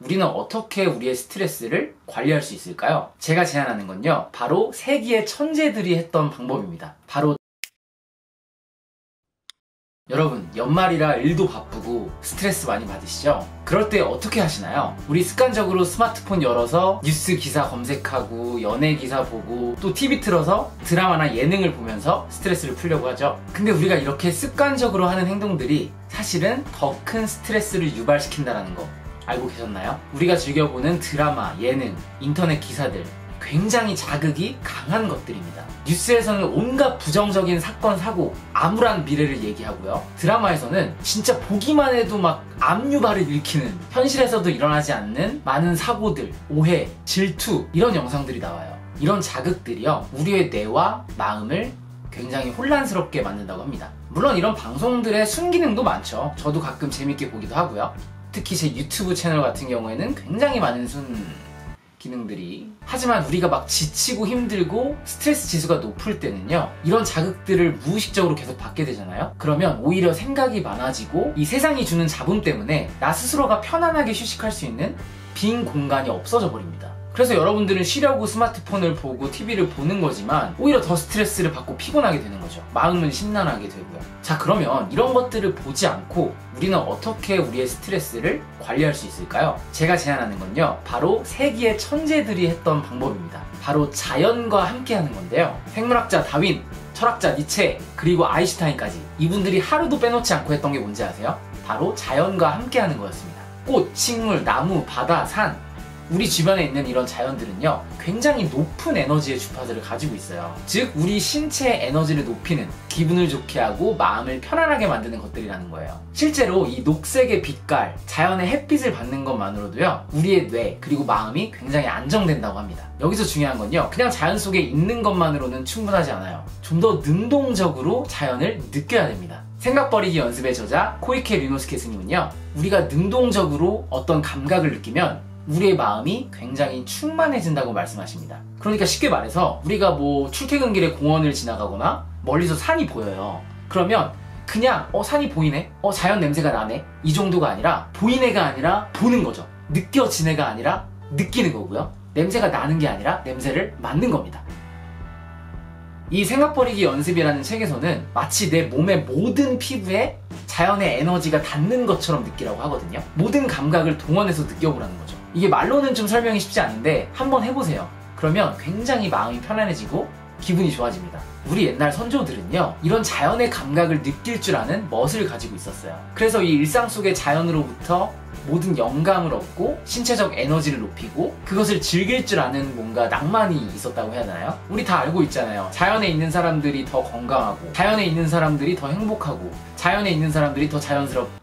우리는 어떻게 우리의 스트레스를 관리할 수 있을까요? 제가 제안하는 건요, 바로 세기의 천재들이 했던 방법입니다. 바로 여러분, 연말이라 일도 바쁘고 스트레스 많이 받으시죠? 그럴 때 어떻게 하시나요? 우리 습관적으로 스마트폰 열어서 뉴스 기사 검색하고 연예 기사 보고 또 TV 틀어서 드라마나 예능을 보면서 스트레스를 풀려고 하죠. 근데 우리가 이렇게 습관적으로 하는 행동들이 사실은 더 큰 스트레스를 유발시킨다는 거 알고 계셨나요? 우리가 즐겨보는 드라마, 예능, 인터넷 기사들 굉장히 자극이 강한 것들입니다. 뉴스에서는 온갖 부정적인 사건, 사고, 암울한 미래를 얘기하고요. 드라마에서는 진짜 보기만 해도 막 압류발을 일으키는, 현실에서도 일어나지 않는 많은 사고들, 오해, 질투 이런 영상들이 나와요. 이런 자극들이요, 우리의 뇌와 마음을 굉장히 혼란스럽게 만든다고 합니다. 물론 이런 방송들의 순기능도 많죠. 저도 가끔 재밌게 보기도 하고요. 특히 제 유튜브 채널 같은 경우에는 굉장히 많은 기능들이. 하지만 우리가 막 지치고 힘들고 스트레스 지수가 높을 때는요, 이런 자극들을 무의식적으로 계속 받게 되잖아요. 그러면 오히려 생각이 많아지고 이 세상이 주는 잡음 때문에 나 스스로가 편안하게 휴식할 수 있는 빈 공간이 없어져 버립니다. 그래서 여러분들은 쉬려고 스마트폰을 보고 TV를 보는 거지만 오히려 더 스트레스를 받고 피곤하게 되는 거죠. 마음은 심란하게 되고요. 자, 그러면 이런 것들을 보지 않고 우리는 어떻게 우리의 스트레스를 관리할 수 있을까요? 제가 제안하는 건요, 바로 세기의 천재들이 했던 방법입니다. 바로 자연과 함께 하는 건데요. 생물학자 다윈, 철학자 니체, 그리고 아인슈타인까지 이분들이 하루도 빼놓지 않고 했던 게 뭔지 아세요? 바로 자연과 함께 하는 거였습니다. 꽃, 식물, 나무, 바다, 산, 우리 주변에 있는 이런 자연들은요, 굉장히 높은 에너지의 주파수를 가지고 있어요. 즉 우리 신체의 에너지를 높이는, 기분을 좋게 하고 마음을 편안하게 만드는 것들이라는 거예요. 실제로 이 녹색의 빛깔, 자연의 햇빛을 받는 것만으로도요, 우리의 뇌 그리고 마음이 굉장히 안정된다고 합니다. 여기서 중요한 건요, 그냥 자연 속에 있는 것만으로는 충분하지 않아요. 좀 더 능동적으로 자연을 느껴야 됩니다. 생각버리기 연습의 저자 코이케 류노스케 스님은요, 우리가 능동적으로 어떤 감각을 느끼면 우리의 마음이 굉장히 충만해진다고 말씀하십니다. 그러니까 쉽게 말해서 우리가 뭐 출퇴근길에 공원을 지나가거나 멀리서 산이 보여요. 그러면 그냥 산이 보이네? 자연 냄새가 나네? 이 정도가 아니라 보이네가 아니라 보는 거죠. 느껴지네가 아니라 느끼는 거고요. 냄새가 나는 게 아니라 냄새를 맡는 겁니다. 이 생각버리기 연습이라는 책에서는 마치 내 몸의 모든 피부에 자연의 에너지가 닿는 것처럼 느끼라고 하거든요. 모든 감각을 동원해서 느껴보라는 거죠. 이게 말로는 좀 설명이 쉽지 않은데 한번 해보세요. 그러면 굉장히 마음이 편안해지고 기분이 좋아집니다. 우리 옛날 선조들은요, 이런 자연의 감각을 느낄 줄 아는 멋을 가지고 있었어요. 그래서 이 일상 속의 자연으로부터 모든 영감을 얻고 신체적 에너지를 높이고 그것을 즐길 줄 아는 뭔가 낭만이 있었다고 해야 되나요? 우리 다 알고 있잖아요. 자연에 있는 사람들이 더 건강하고, 자연에 있는 사람들이 더 행복하고, 자연에 있는 사람들이 더 자연스럽고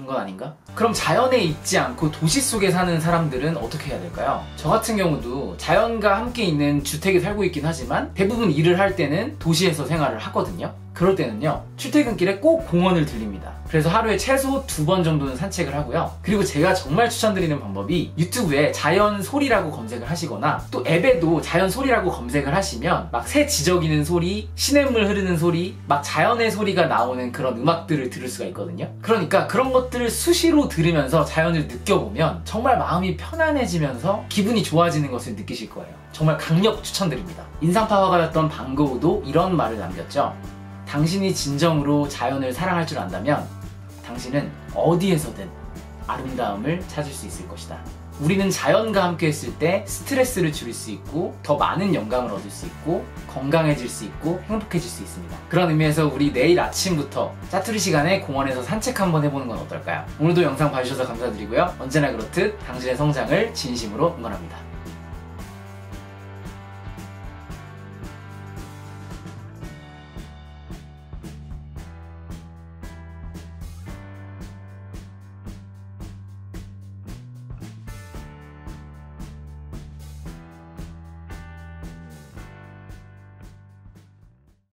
건 아닌가? 그럼 자연에 있지 않고 도시 속에 사는 사람들은 어떻게 해야 될까요? 저 같은 경우도 자연과 함께 있는 주택에 살고 있긴 하지만 대부분 일을 할 때는 도시에서 생활을 하거든요. 그럴 때는요, 출퇴근길에 꼭 공원을 들립니다. 그래서 하루에 최소 2번 정도는 산책을 하고요. 그리고 제가 정말 추천드리는 방법이 유튜브에 자연 소리라고 검색을 하시거나 또 앱에도 자연 소리라고 검색을 하시면 막 새 지저귀는 소리, 시냇물 흐르는 소리, 막 자연의 소리가 나오는 그런 음악들을 들을 수가 있거든요. 그러니까 그런 것들을 수시로 들으면서 자연을 느껴보면 정말 마음이 편안해지면서 기분이 좋아지는 것을 느끼실 거예요. 정말 강력 추천드립니다. 인상파화가였던 방고우도 이런 말을 남겼죠. 당신이 진정으로 자연을 사랑할 줄 안다면 당신은 어디에서든 아름다움을 찾을 수 있을 것이다. 우리는 자연과 함께 했을 때 스트레스를 줄일 수 있고 더 많은 영감을 얻을 수 있고 건강해질 수 있고 행복해질 수 있습니다. 그런 의미에서 우리 내일 아침부터 짜투리 시간에 공원에서 산책 한번 해보는 건 어떨까요? 오늘도 영상 봐주셔서 감사드리고요. 언제나 그렇듯 당신의 성장을 진심으로 응원합니다.